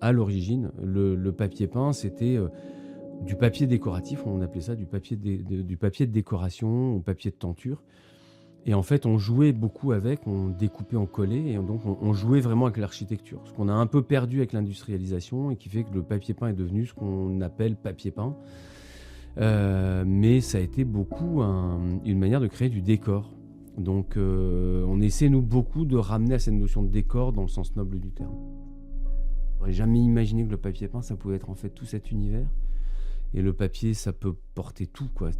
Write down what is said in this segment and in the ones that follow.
À l'origine, le papier peint, c'était, du papier décoratif, on appelait ça du papier de décoration ou papier de tenture et en fait, on jouait beaucoup avec, on découpait, on collait et donc on jouait vraiment avec l'architecture. Ce qu'on a un peu perdu avec l'industrialisation et qui fait que le papier peint est devenu ce qu'on appelle papier peint. Mais ça a été beaucoup une manière de créer du décor. Donc on essaie, nous, beaucoup de ramener à cette notion de décor dans le sens noble du terme. J'aurais jamais imaginé que le papier peint, ça pouvait être en fait tout cet univers. Et le papier, ça peut porter tout, quoi.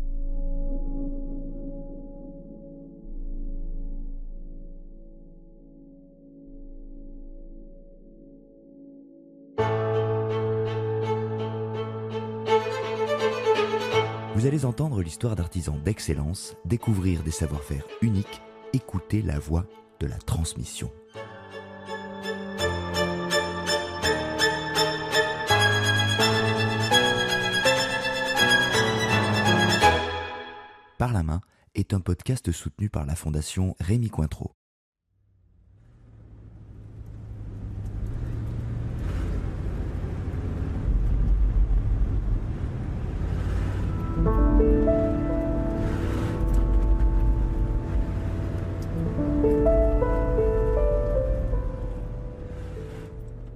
Vous allez entendre l'histoire d'artisans d'excellence, découvrir des savoir-faire uniques, écouter la voix de la transmission. Par la main est un podcast soutenu par la Fondation Rémi Cointreau.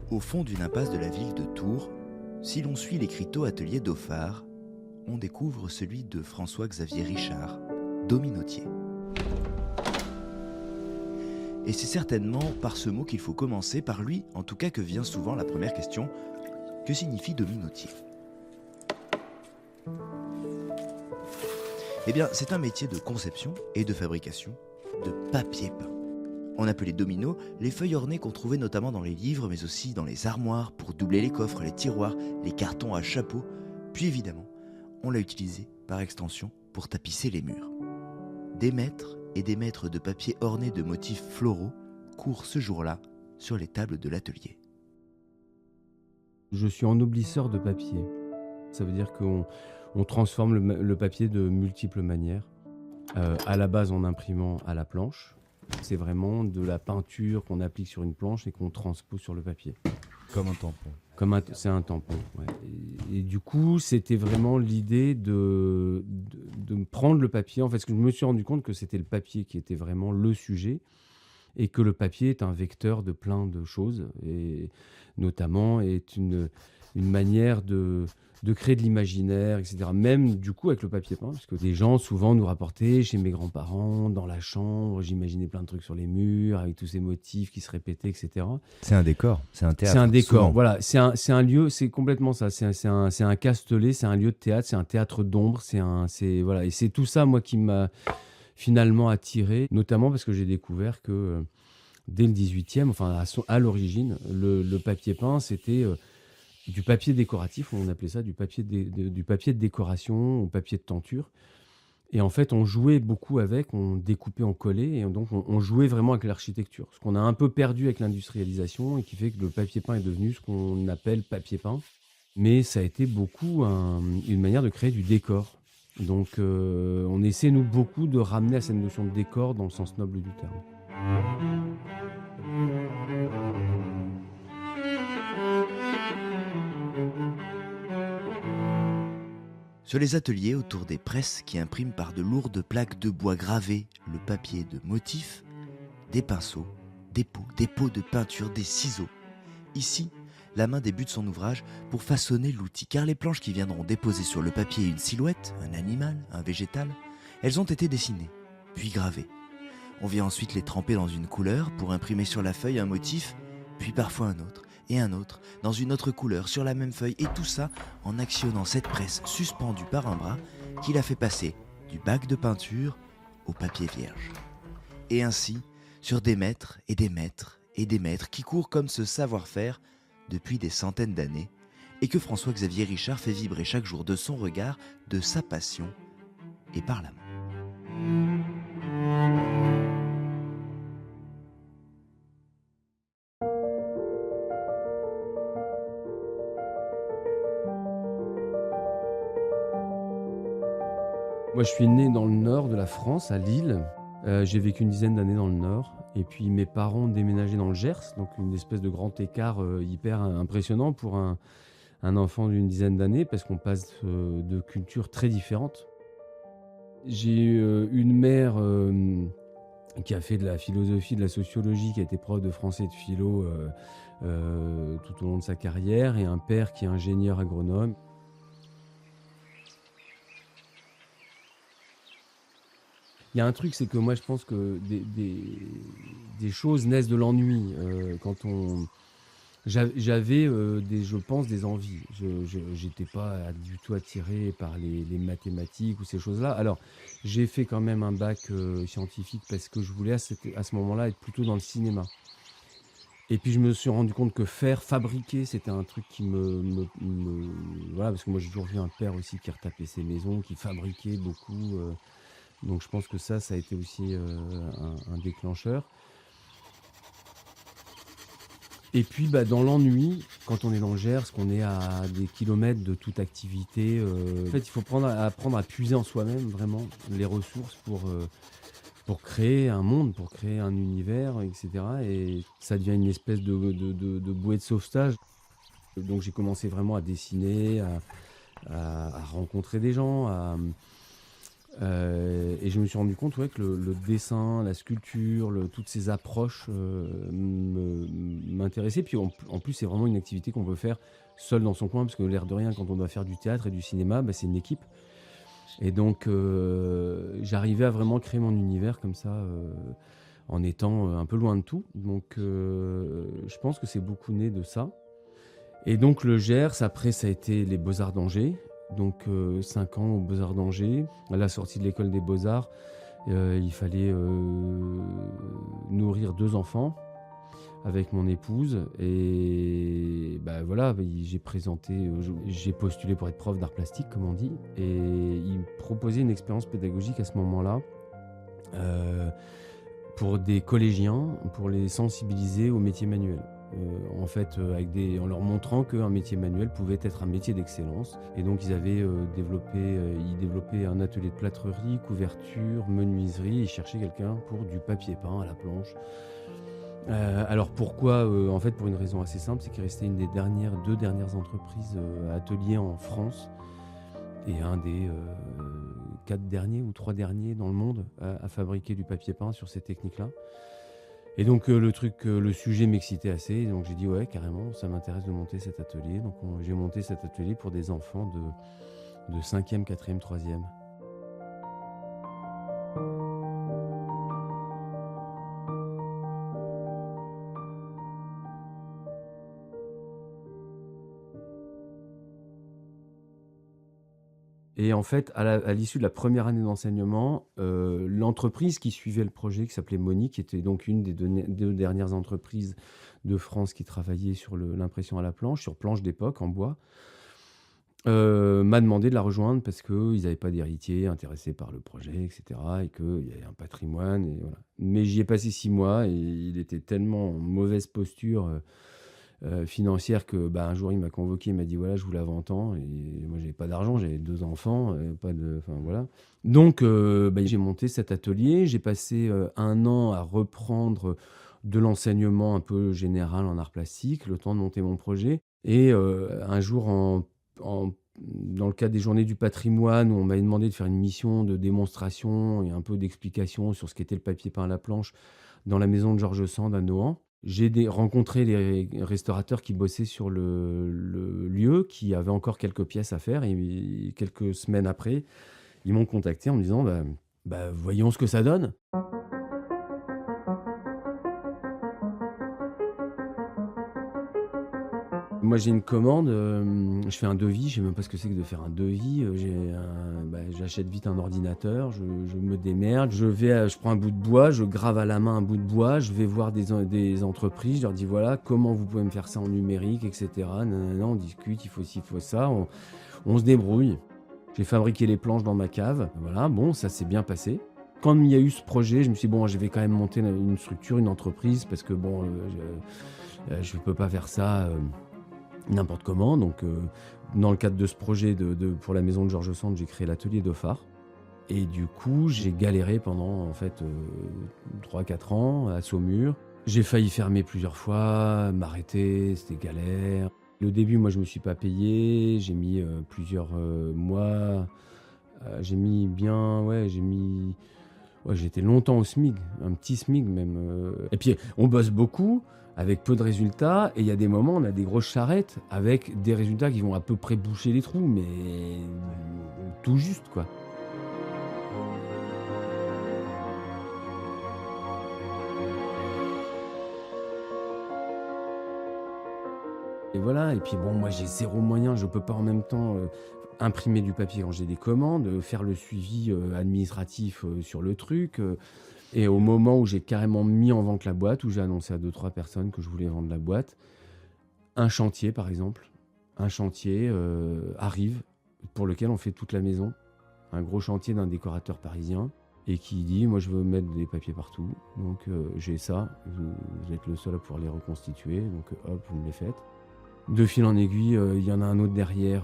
Au fond d'une impasse de la ville de Tours, si l'on suit l'écriteau atelier d'Ophar, on découvre celui de François-Xavier Richard, dominotier. Et c'est certainement par ce mot qu'il faut commencer, par lui en tout cas que vient souvent la première question: que signifie dominotier ? Eh bien, c'est un métier de conception et de fabrication de papier peint. On appelait domino les feuilles ornées qu'on trouvait notamment dans les livres, mais aussi dans les armoires pour doubler les coffres, les tiroirs, les cartons à chapeau. Puis évidemment, on l'a utilisé par extension pour tapisser les murs. Des mètres et des mètres de papier orné de motifs floraux courent ce jour-là sur les tables de l'atelier. Je suis ennoblisseur de papier. Ça veut dire qu'on transforme le papier de multiples manières. À la base, en imprimant à la planche. C'est vraiment de la peinture qu'on applique sur une planche et qu'on transpose sur le papier. Comme un tampon. C'est un tampon, ouais. Et du coup, c'était vraiment l'idée de prendre le papier. En fait, parce que je me suis rendu compte que c'était le papier qui était vraiment le sujet et que le papier est un vecteur de plein de choses et notamment est une manière de créer de l'imaginaire, etc. Même du coup avec le papier peint, parce que des gens souvent nous rapportaient chez mes grands-parents, dans la chambre, j'imaginais plein de trucs sur les murs, avec tous ces motifs qui se répétaient, etc. C'est un décor, c'est un théâtre. C'est un décor, souvent. voilà. C'est un lieu, c'est complètement ça. C'est un castelet, c'est un lieu de théâtre, c'est un théâtre d'ombre, voilà. Et c'est tout ça, moi, qui m'a finalement attiré, notamment parce que j'ai découvert que dès le 18e, enfin à l'origine, le papier peint, c'était du papier décoratif, on appelait ça du papier de décoration ou papier de tenture. Et en fait, on jouait beaucoup avec, on découpait, on collait, et donc on jouait vraiment avec l'architecture. Ce qu'on a un peu perdu avec l'industrialisation et qui fait que le papier peint est devenu ce qu'on appelle papier peint. Mais ça a été beaucoup une manière de créer du décor. Donc on essaie, nous, beaucoup de ramener à cette notion de décor dans le sens noble du terme. Sur les ateliers autour des presses qui impriment par de lourdes plaques de bois gravées le papier de motifs, des pinceaux, des pots de peinture, des ciseaux. Ici, la main débute son ouvrage pour façonner l'outil, car les planches qui viendront déposer sur le papier une silhouette, un animal, un végétal, elles ont été dessinées, puis gravées. On vient ensuite les tremper dans une couleur pour imprimer sur la feuille un motif, puis parfois un autre, et un autre, dans une autre couleur, sur la même feuille, et tout ça en actionnant cette presse suspendue par un bras qui la fait passer du bac de peinture au papier vierge. Et ainsi, sur des mètres et des mètres et des mètres qui courent comme ce savoir-faire depuis des centaines d'années, et que François-Xavier Richard fait vibrer chaque jour de son regard, de sa passion, et par la main. Moi, je suis né dans le nord de la France, à Lille. J'ai vécu une dizaine d'années dans le nord. Et puis mes parents ont déménagé dans le Gers, donc une espèce de grand écart hyper impressionnant pour un enfant d'une dizaine d'années, parce qu'on passe de cultures très différentes. J'ai une mère qui a fait de la philosophie, de la sociologie, qui a été prof de français et de philo tout au long de sa carrière, et un père qui est ingénieur agronome. Il y a un truc, c'est que moi je pense que des choses naissent de l'ennui. J'avais je pense, des envies. Je n'étais pas du tout attiré par les mathématiques ou ces choses-là. Alors, j'ai fait quand même un bac scientifique parce que je voulais à ce moment-là être plutôt dans le cinéma. Et puis je me suis rendu compte que fabriquer, c'était un truc qui voilà, parce que moi j'ai toujours vu un père aussi qui retapait ses maisons, qui fabriquait beaucoup. Donc je pense que ça a été aussi un déclencheur. Et puis dans l'ennui, quand on est dans le Gers, qu'on est à des kilomètres de toute activité, en fait il faut apprendre à puiser en soi-même vraiment les ressources pour créer un monde, pour créer un univers, etc. Et ça devient une espèce de bouée de sauvetage. Donc j'ai commencé vraiment à dessiner, à rencontrer des gens, et je me suis rendu compte que le dessin, la sculpture, toutes ces approches m'intéressaient. Puis en plus, c'est vraiment une activité qu'on peut faire seul dans son coin, parce que l'air de rien, quand on doit faire du théâtre et du cinéma, c'est une équipe. Et donc, j'arrivais à vraiment créer mon univers comme ça, en étant un peu loin de tout. Donc, je pense que c'est beaucoup né de ça. Et donc, le Gers, après, ça a été les Beaux-Arts d'Angers. Donc 5 ans aux Beaux-Arts d'Angers. À la sortie de l'école des Beaux-Arts, il fallait nourrir 2 enfants avec mon épouse. Et voilà, j'ai postulé pour être prof d'art plastique, comme on dit. Et ils me proposaient une expérience pédagogique à ce moment-là pour des collégiens, pour les sensibiliser au métier manuel. En fait, en leur montrant qu'un métier manuel pouvait être un métier d'excellence. Et donc, ils avaient développé un atelier de plâtrerie, couverture, menuiserie. Ils cherchaient quelqu'un pour du papier peint à la planche. Alors pourquoi En fait, pour une raison assez simple, c'est qu'il restait une des 2 dernières entreprises ateliers en France, et un des 4 derniers ou 3 derniers dans le monde à fabriquer du papier peint sur ces techniques-là. Et donc le sujet m'excitait assez, donc j'ai dit ouais, carrément, ça m'intéresse de monter cet atelier. Donc j'ai monté cet atelier pour des enfants de 5e, 4e, 3e. Et en fait, à l'issue de la première année d'enseignement, l'entreprise qui suivait le projet, qui s'appelait Moni, qui était donc une des 2 dernières entreprises de France qui travaillait sur l'impression à la planche, sur planche d'époque en bois, m'a demandé de la rejoindre parce qu'ils n'avaient pas d'héritier intéressé par le projet, etc. Et qu'il y avait un patrimoine. Et voilà. Mais j'y ai passé 6 mois et il était tellement en mauvaise posture financière que un jour il m'a convoqué, il m'a dit voilà, je vous la vends tant, et moi j'avais pas d'argent, j'avais 2 enfants, voilà. Donc j'ai monté cet atelier, j'ai passé 1 an à reprendre de l'enseignement un peu général en art plastique, le temps de monter mon projet. Et un jour dans le cadre des journées du patrimoine, où on m'avait demandé de faire une mission de démonstration et un peu d'explication sur ce qu'était le papier peint à la planche dans la maison de Georges Sand à Nohant. J'ai rencontré les restaurateurs qui bossaient sur le lieu, qui avaient encore quelques pièces à faire. Et quelques semaines après, ils m'ont contacté en me disant voyons ce que ça donne. Moi, j'ai une commande, je fais un devis, je sais même pas ce que c'est que de faire un devis. J'achète vite un ordinateur, je me démerde, je prends un bout de bois, je grave à la main un bout de bois, je vais voir des entreprises, je leur dis voilà, comment vous pouvez me faire ça en numérique, etc. Nanana, on discute, il faut ci, il faut ça, on se débrouille. J'ai fabriqué les planches dans ma cave, voilà, bon, ça s'est bien passé. Quand il y a eu ce projet, je me suis dit je vais quand même monter une structure, une entreprise, parce que je peux pas faire ça n'importe comment. Donc dans le cadre de ce projet pour la maison de Georges Sand, j'ai créé l'atelier de phare. Et du coup, j'ai galéré pendant en fait 3-4 ans à Saumur. J'ai failli fermer plusieurs fois, m'arrêter, c'était galère. Le début, moi, je me suis pas payé. J'ai mis plusieurs mois. J'ai été longtemps au SMIC, un petit SMIC même. Et puis, on bosse beaucoup avec peu de résultats. Et il y a des moments, on a des grosses charrettes avec des résultats qui vont à peu près boucher les trous, mais tout juste, quoi. Et voilà, et puis bon, moi j'ai zéro moyen, je peux pas en même temps imprimer du papier quand j'ai des commandes, faire le suivi administratif sur le truc. Et au moment où j'ai carrément mis en vente la boîte, où j'ai annoncé à 2-3 personnes que je voulais vendre la boîte, un chantier par exemple, arrive pour lequel on fait toute la maison, un gros chantier d'un décorateur parisien, et qui dit, moi je veux mettre des papiers partout, donc j'ai ça, vous êtes le seul à pouvoir les reconstituer, donc hop, vous me les faites. De fil en aiguille, il y en a un autre derrière,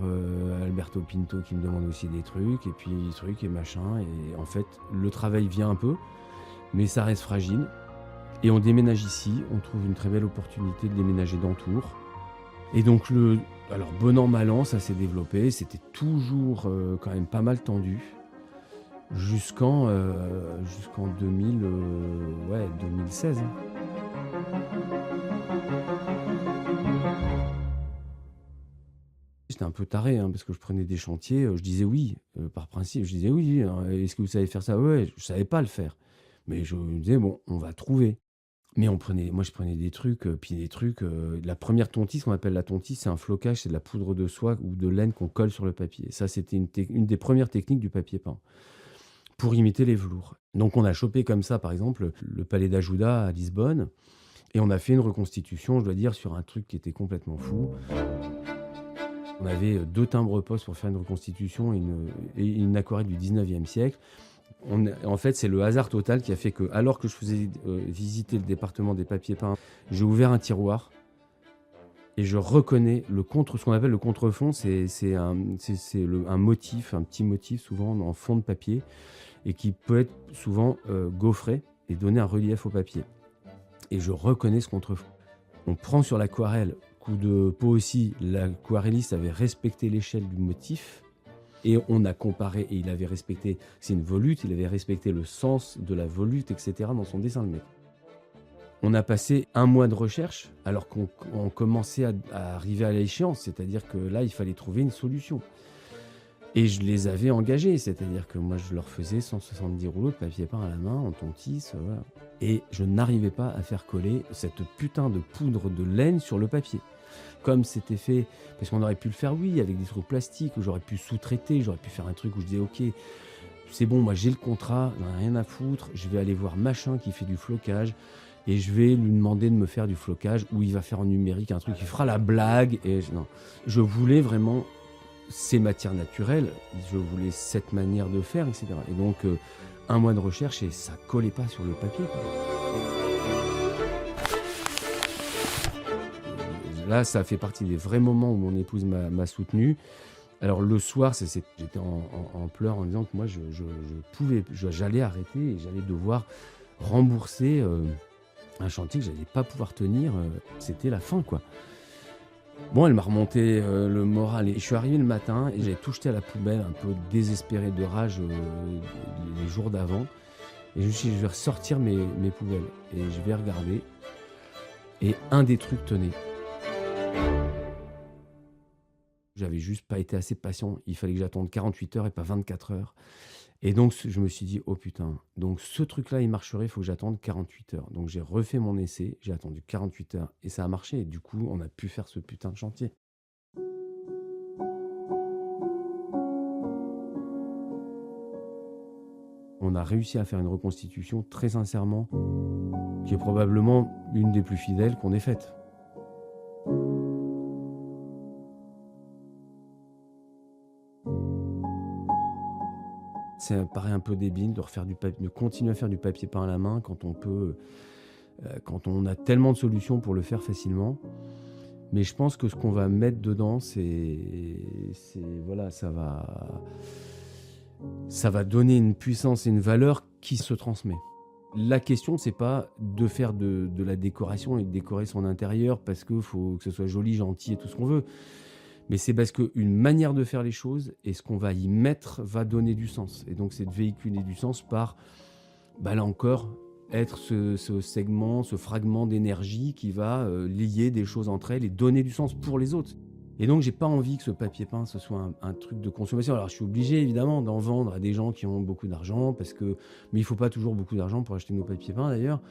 Alberto Pinto, qui me demande aussi des trucs, et puis trucs et machin. Et en fait, le travail vient un peu, mais ça reste fragile. Et on déménage ici, on trouve une très belle opportunité de déménager dans Tours. Et donc, alors bon an, mal an, ça s'est développé. C'était toujours quand même pas mal tendu, jusqu'en 2016. J'étais un peu taré, parce que je prenais des chantiers, je disais oui, par principe, je disais oui, est-ce que vous savez faire ça? Ouais, je savais pas le faire. Mais je me disais, bon, on va trouver. Mais moi je prenais des trucs, puis des trucs, la première tontine, ce qu'on appelle la tontine, c'est un flocage, c'est de la poudre de soie ou de laine qu'on colle sur le papier. Ça, c'était une des premières techniques du papier peint, pour imiter les velours. Donc on a chopé comme ça, par exemple, le palais d'Ajuda à Lisbonne, et on a fait une reconstitution, je dois dire, sur un truc qui était complètement fou. On avait 2 timbres-poste pour faire une reconstitution et une aquarelle du 19e siècle. En fait, c'est le hasard total qui a fait que, alors que je faisais visiter le département des papiers peints, j'ai ouvert un tiroir et je reconnais ce qu'on appelle le contrefond, c'est un motif, un petit motif souvent en fond de papier et qui peut être souvent gaufré et donner un relief au papier. Et je reconnais ce contrefond. On prend sur l'aquarelle, coup de peau aussi, l'aquarelliste avait respecté l'échelle du motif et on a comparé et il avait respecté, c'est une volute, il avait respecté le sens de la volute, etc. dans son dessin de mec. On a passé 1 mois de recherche alors qu'on commençait à arriver à l'échéance, c'est-à-dire que là, il fallait trouver une solution. Et je les avais engagés, c'est-à-dire que moi, je leur faisais 170 rouleaux de papier peint à la main, en tontisse, voilà. Et je n'arrivais pas à faire coller cette putain de poudre de laine sur le papier. Comme c'était fait, parce qu'on aurait pu le faire, oui, avec des trucs plastiques, où j'aurais pu sous-traiter, j'aurais pu faire un truc où je disais, ok, c'est bon, moi j'ai le contrat, j'en ai rien à foutre, je vais aller voir machin qui fait du flocage, et je vais lui demander de me faire du flocage, où il va faire en numérique un truc, il fera la blague, non. Je voulais vraiment ces matières naturelles, je voulais cette manière de faire, etc. Et donc, 1 mois de recherche, et ça collait pas sur le papier, quoi. Là, ça fait partie des vrais moments où mon épouse m'a soutenu. Alors le soir, j'étais en pleurs en disant que moi, j'allais arrêter et j'allais devoir rembourser un chantier que j'allais pas pouvoir tenir. C'était la fin, quoi. Bon, elle m'a remonté le moral et je suis arrivé le matin et j'avais tout jeté à la poubelle, un peu désespéré de rage les jours d'avant. Et je me suis dit, je vais ressortir mes poubelles et je vais regarder. Et un des trucs tenait. J'avais juste pas été assez patient. Il fallait que j'attende 48 heures et pas 24 heures. Et donc, je me suis dit, oh putain, donc ce truc-là, il marcherait, il faut que j'attende 48 heures. Donc, j'ai refait mon essai, j'ai attendu 48 heures et ça a marché. Et du coup, on a pu faire ce putain de chantier. On a réussi à faire une reconstitution, très sincèrement, qui est probablement une des plus fidèles qu'on ait faites. Ça paraît un peu débile de continuer à faire du papier peint à la main quand on a tellement de solutions pour le faire facilement. Mais je pense que ce qu'on va mettre dedans, voilà, ça va ça va donner une puissance et une valeur qui se transmet. La question, c'est pas de faire de la décoration et de décorer son intérieur parce qu'il faut que ce soit joli, gentil et tout ce qu'on veut. Mais c'est parce qu'une manière de faire les choses et ce qu'on va y mettre va donner du sens. Et donc, c'est de véhiculer du sens par, là encore, être ce segment, ce fragment d'énergie qui va lier des choses entre elles et donner du sens pour les autres. Et donc, j'ai pas envie que ce papier peint, ce soit un truc de consommation. Alors, je suis obligé, évidemment, d'en vendre à des gens qui ont beaucoup d'argent, mais il faut pas toujours beaucoup d'argent pour acheter nos papiers peints, d'ailleurs.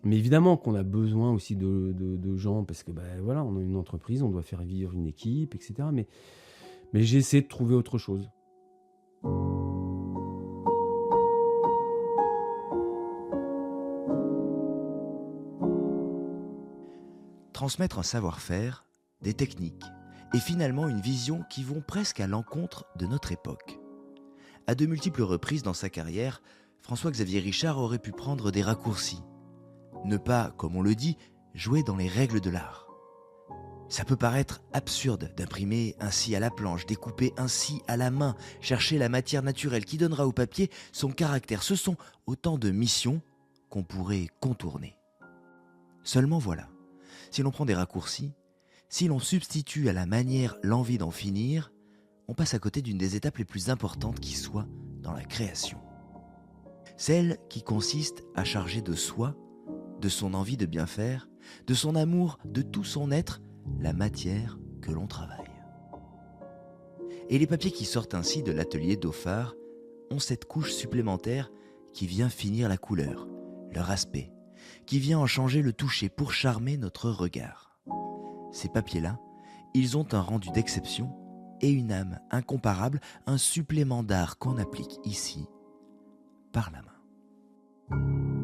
Mais évidemment qu'on a besoin aussi de gens, parce que, voilà, on a une entreprise, on doit faire vivre une équipe, etc. Mais j'essaie de trouver autre chose. Transmettre un savoir-faire, des techniques, et finalement une vision qui vont presque à l'encontre de notre époque. À de multiples reprises dans sa carrière, François-Xavier Richard aurait pu prendre des raccourcis. Ne pas, comme on le dit, jouer dans les règles de l'art. Ça peut paraître absurde d'imprimer ainsi à la planche, découper ainsi à la main, chercher la matière naturelle qui donnera au papier son caractère. Ce sont autant de missions qu'on pourrait contourner. Seulement voilà, si l'on prend des raccourcis, si l'on substitue à la manière l'envie d'en finir, on passe à côté d'une des étapes les plus importantes qui soit dans la création. Celle qui consiste à charger de soi, de son envie de bien faire, de son amour, de tout son être, la matière que l'on travaille. Et les papiers qui sortent ainsi de l'atelier d'Auffard ont cette couche supplémentaire qui vient finir la couleur, leur aspect, qui vient en changer le toucher pour charmer notre regard. Ces papiers-là, ils ont un rendu d'exception et une âme incomparable, un supplément d'art qu'on applique ici par la main.